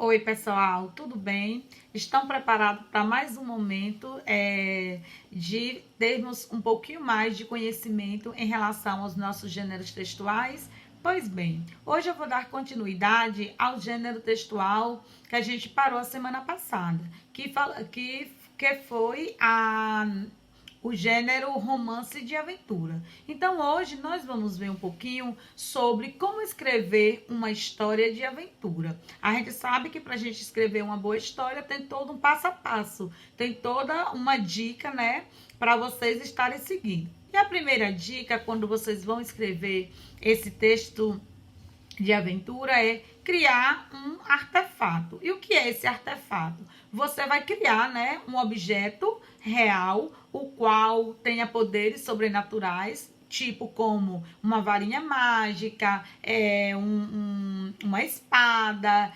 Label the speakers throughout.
Speaker 1: Oi, pessoal, tudo bem? Estão preparados para mais um momento de termos um pouquinho mais de conhecimento em relação aos nossos gêneros textuais? Pois bem, hoje eu vou dar continuidade ao gênero textual que a gente parou a semana passada, que foi o gênero romance de aventura. Então, hoje nós vamos ver um pouquinho sobre como escrever uma história de aventura. A gente sabe que para a gente escrever uma boa história tem todo um passo a passo, tem toda uma dica, né, para vocês estarem seguindo. E a primeira dica, quando vocês vão escrever esse texto de aventura, é criar um artefato. E o que é esse artefato? Você vai criar, né, um objeto real, o qual tenha poderes sobrenaturais, tipo como uma varinha mágica, uma espada,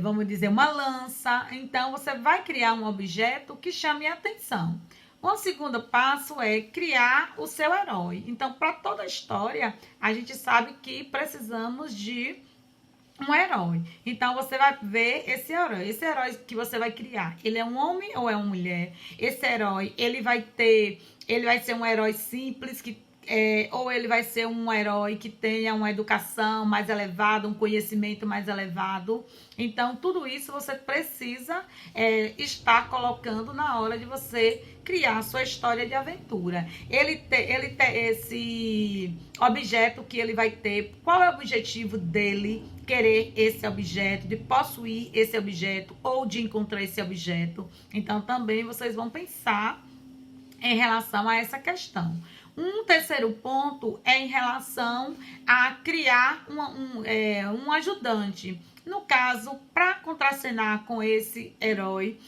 Speaker 1: vamos dizer, uma lança. Então, você vai criar um objeto que chame a atenção. O segundo passo é criar o seu herói. Então, para toda a história, a gente sabe que precisamos de um herói. Então, você vai ver esse herói. Esse herói que você vai criar, ele é um homem ou é uma mulher? Esse herói, ele vai ser um herói simples, ou ele vai ser um herói que tenha uma educação mais elevada, um conhecimento mais elevado. Então, tudo isso você precisa estar colocando na hora de você criar a sua história de aventura. Ele tem esse objeto que ele vai ter. Qual é o objetivo dele querer esse objeto, de possuir esse objeto ou de encontrar esse objeto? Então, também vocês vão pensar em relação a essa questão. Um terceiro ponto é em relação a criar um ajudante. No caso, para contracenar com esse herói,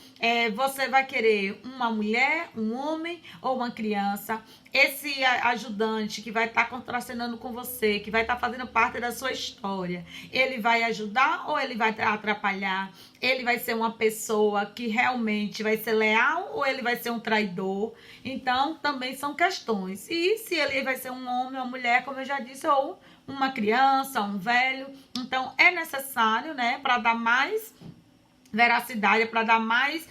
Speaker 1: você vai querer uma mulher, um homem ou uma criança. Esse ajudante que vai estar contracenando com você, que vai estar fazendo parte da sua história, ele vai ajudar ou ele vai atrapalhar? Ele vai ser uma pessoa que realmente vai ser leal ou ele vai ser um traidor? Então, também são questões. E se ele vai ser um homem ou uma mulher, como eu já disse, ou uma criança, um velho. Então, é necessário, né, para dar mais veracidade, para dar mais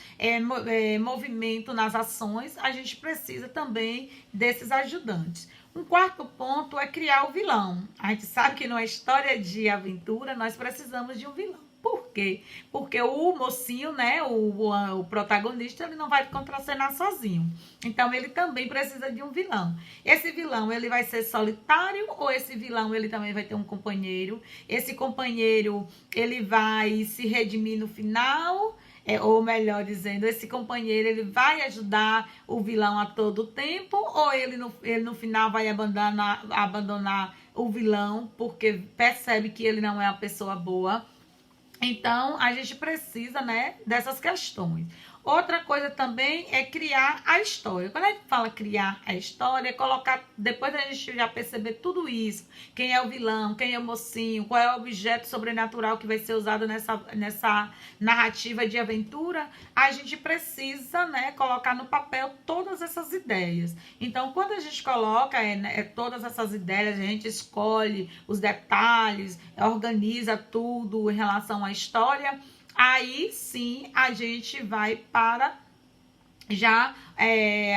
Speaker 1: movimento nas ações, a gente precisa também desses ajudantes. Um quarto ponto é criar o vilão. A gente sabe que numa história de aventura, nós precisamos de um vilão. Por quê? Porque o mocinho, né, o protagonista, ele não vai contracenar sozinho. Então, ele também precisa de um vilão. Esse vilão, ele vai ser solitário ou esse vilão, ele também vai ter um companheiro? Esse companheiro, ele vai se redimir no final? Ou melhor dizendo, esse companheiro, ele vai ajudar o vilão a todo tempo? Ou ele no final vai abandonar o vilão porque percebe que ele não é uma pessoa boa? Então, a gente precisa, né, dessas questões. Outra coisa também é criar a história. Quando a gente fala criar a história, é colocar, depois da gente já perceber tudo isso, quem é o vilão, quem é o mocinho, qual é o objeto sobrenatural que vai ser usado nessa narrativa de aventura, a gente precisa, né, colocar no papel todas essas ideias. Então, quando a gente coloca todas essas ideias, a gente escolhe os detalhes, organiza tudo em relação à história, aí sim a gente vai para já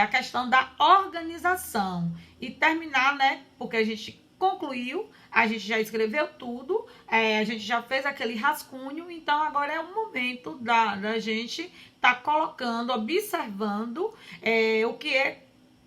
Speaker 1: a questão da organização e terminar, né? Porque a gente concluiu, a gente já escreveu tudo, a gente já fez aquele rascunho, então agora é o momento da gente estar colocando, observando o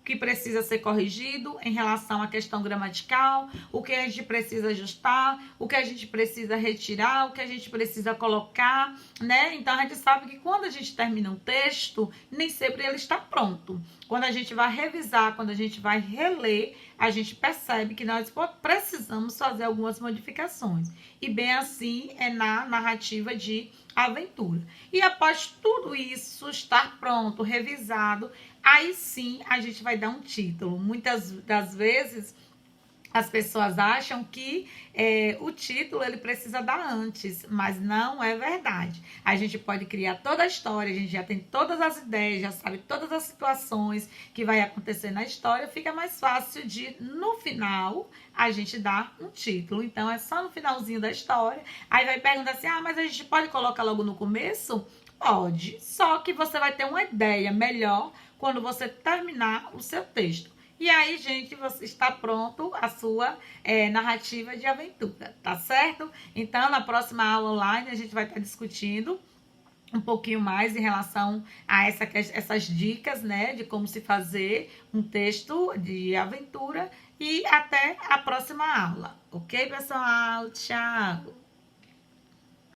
Speaker 1: que precisa ser corrigido em relação à questão gramatical, o que a gente precisa ajustar, o que a gente precisa retirar, o que a gente precisa colocar, né? Então, a gente sabe que quando a gente termina um texto, nem sempre ele está pronto. Quando a gente vai revisar, quando a gente vai reler, a gente percebe que nós precisamos fazer algumas modificações. E bem assim é na narrativa de aventura. E após tudo isso estar pronto, revisado, aí sim a gente vai dar um título. Muitas das vezes As pessoas acham que o título ele precisa dar antes, mas não é verdade. A gente pode criar toda a história, a gente já tem todas as ideias, já sabe todas as situações que vai acontecer na história, fica mais fácil de, no final, a gente dar um título. Então, é só no finalzinho da história. Aí vai perguntar assim, mas a gente pode colocar logo no começo? Pode, só que você vai ter uma ideia melhor quando você terminar o seu texto. E aí, gente, você está pronto a sua narrativa de aventura, tá certo? Então, na próxima aula online, a gente vai estar discutindo um pouquinho mais em relação a essas dicas, né, de como se fazer um texto de aventura. E até a próxima aula, ok, pessoal? Tchau!